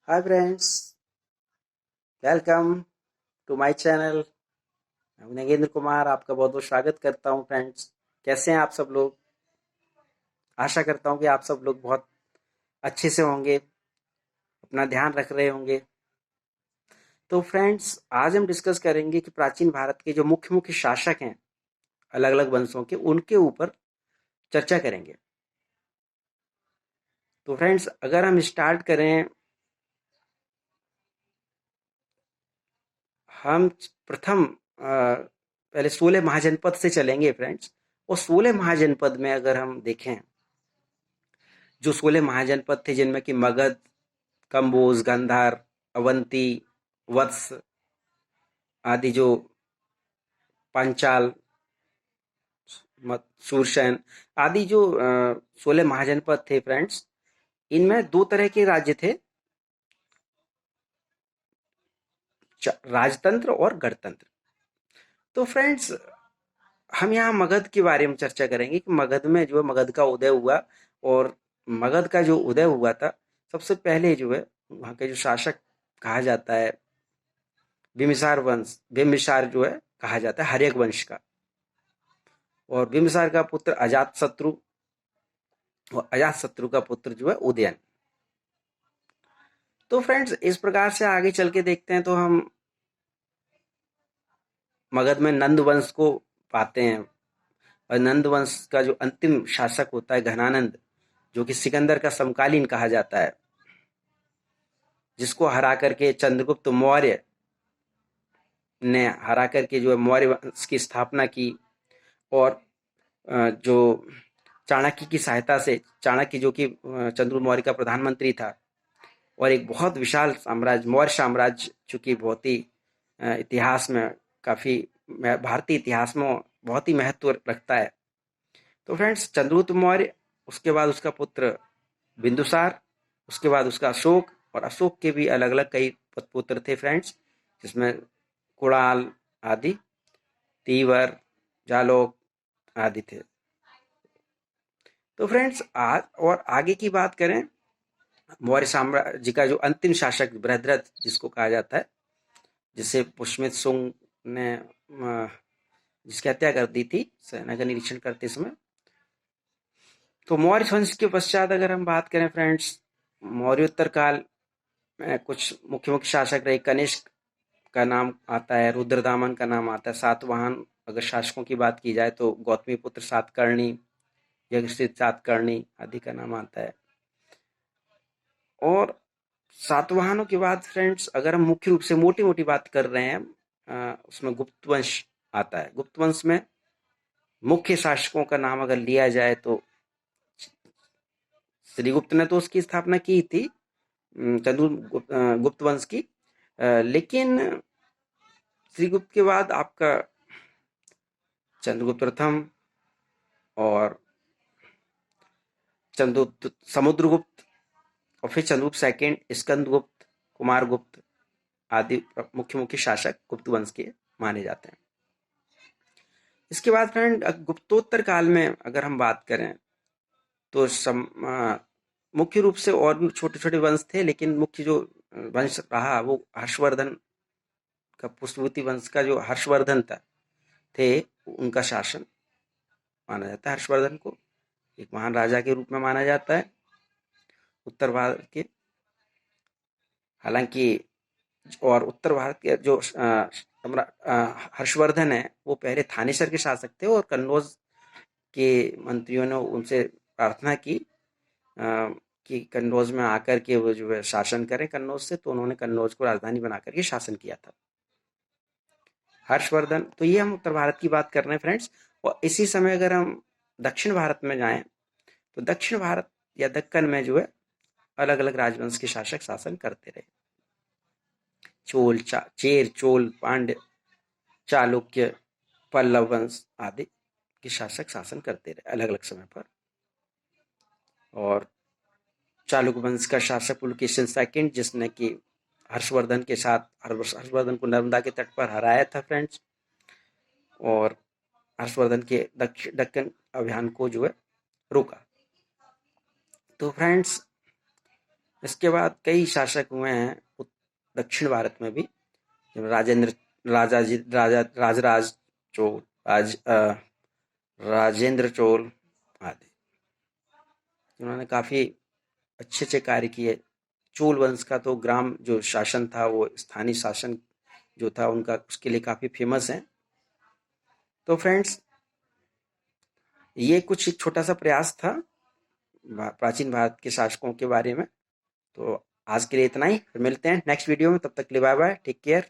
Hi friends, welcome to my channel. मैं नगेंद्र कुमार आपका बहुत बहुत स्वागत करता हूं। फ्रेंड्स, कैसे हैं आप सब लोग? आशा करता हूं कि आप सब लोग बहुत अच्छे से होंगे, अपना ध्यान रख रहे होंगे। तो फ्रेंड्स, आज हम डिस्कस करेंगे कि प्राचीन भारत के जो मुख्य मुख्य शासक हैं अलग अलग वंशों के, उनके ऊपर चर्चा करेंगे। तो फ्रेंड्स, अगर हम स्टार्ट करें, हम प्रथम पहले 16 महाजनपद से चलेंगे फ्रेंड्स। और 16 महाजनपद में अगर हम देखें, जो 16 महाजनपद थे जिनमें कि मगध, कंबोज, गांधार, अवंती, वत्स आदि, जो पांचाल, शूरसेन आदि, जो 16 महाजनपद थे फ्रेंड्स, इनमें दो तरह के राज्य थे, राजतंत्र और गणतंत्र। तो फ्रेंड्स, हम यहाँ मगध के बारे में चर्चा करेंगे कि मगध में जो है मगध का उदय हुआ। और मगध का जो उदय हुआ था, सबसे पहले जो है वहाँ के जो शासक कहा जाता है बिम्बिसार वंश, बिम्बिसार जो है कहा जाता है हर्यक वंश का। और बिम्बिसार का पुत्र अजात शत्रु, और अजात शत्रु का पुत्र जो है उदयन। तो फ्रेंड्स, इस प्रकार से आगे चल के देखते हैं तो हम मगध में नंद वंश को पाते हैं। और नंद वंश का जो अंतिम शासक होता है घनानंद, जो कि सिकंदर का समकालीन कहा जाता है, जिसको हरा करके चंद्रगुप्त मौर्य ने हरा करके जो है मौर्य वंश की स्थापना की। और जो चाणक्य की सहायता से, चाणक्य जो कि चंद्रगुप्त मौर्य का प्रधानमंत्री था, और एक बहुत विशाल साम्राज्य मौर्य साम्राज्य, चूंकि बहुत ही इतिहास में काफी, भारतीय इतिहास में बहुत ही महत्व रखता है। तो फ्रेंड्स, चंद्रगुप्त मौर्य, उसके बाद उसका पुत्र बिंदुसार, उसके बाद उसका अशोक, और अशोक के भी अलग अलग कई पुत्र थे फ्रेंड्स, जिसमें कुणाल आदि, तीवर, जालोक आदि थे। तो फ्रेंड्स, आज और आगे की बात करें, मौर्य साम्राज्य का जो अंतिम शासक बृहद्रथ जिसको कहा जाता है, जिसे पुष्यमित्र शुंग ने जिसकी हत्या कर दी थी सेना का निरीक्षण करते समय। तो मौर्य वंश के पश्चात अगर हम बात करें फ्रेंड्स, मौर्योत्तर काल में कुछ मुख्य मुख्य शासक रहे। कनिष्क का नाम आता है, रुद्रदामन का नाम आता है, सातवाहन अगर शासकों की बात की जाए तो गौतमी पुत्र सातकर्णी, यज्ञश्रेष्ठ सातकर्णी आदि का नाम आता है। और सातवाहनों के बाद फ्रेंड्स, अगर हम मुख्य रूप से मोटी मोटी बात कर रहे हैं, उसमें गुप्त वंश आता है। गुप्त वंश में मुख्य शासकों का नाम अगर लिया जाए तो श्रीगुप्त ने तो उसकी स्थापना की थी, गुप्त वंश की। लेकिन श्रीगुप्त के बाद आपका चंद्रगुप्त प्रथम, और चंद्रगुप्त, समुद्रगुप्त, और फिर चंद्रगुप्त सेकंड, स्कंदगुप्त, कुमारगुप्त आदि मुख्य मुख्य शासक गुप्त वंश के माने जाते हैं। इसके बाद फ्रेंड, गुप्तोत्तर काल में अगर हम बात करें तो मुख्य रूप से और छोटे छोटे वंश थे, लेकिन मुख्य जो वंश रहा वो हर्षवर्धन का, पुष्पवती वंश का जो हर्षवर्धन था थे, उनका शासन माना जाता है। हर्षवर्धन को एक महान राजा के रूप में माना जाता है उत्तर भारत के। हालांकि और उत्तर भारत के जो हर्षवर्धन है, वो पहले थानेसर के शासक थे, और कन्नौज के मंत्रियों ने उनसे प्रार्थना की कि कन्नौज में आकर के वो जो है शासन करें कन्नौज से। तो उन्होंने कन्नौज को राजधानी बना करके शासन किया था हर्षवर्धन। तो ये हम उत्तर भारत की बात कर रहे हैं फ्रेंड्स। और इसी समय अगर हम दक्षिण भारत में जाएं, तो दक्षिण भारत या दक्कन में जो है अलग अलग राजवंश के शासक शासन करते रहे। चेर, चोल, पांड्य, चालुक्य, पल्लव वंश आदि के शासक शासन करते रहे अलग अलग समय पर। और चालुक्य वंश का शासक पुलकेशिन सेकंड, जिसने कि हर्षवर्धन के साथ हर्षवर्धन को नर्मदा के तट पर हराया था फ्रेंड्स, और हर्षवर्धन के दक्कन अभियान को जो है रोका। तो फ्रेंड्स, इसके बाद कई शासक हुए हैं दक्षिण भारत में भी, राजेंद्र राजराज चोल, राजेंद्र चोल आदि, उन्होंने काफी अच्छे अच्छे कार्य किए। चोल वंश का तो ग्राम जो शासन था, वो स्थानीय शासन जो था उनका, उसके लिए काफी फेमस है। तो फ्रेंड्स, ये कुछ एक छोटा सा प्रयास था प्राचीन भारत के शासकों के बारे में। तो आज के लिए इतना ही, फिर मिलते हैं नेक्स्ट वीडियो में। तब तक के लिए बाय बाय, टेक केयर।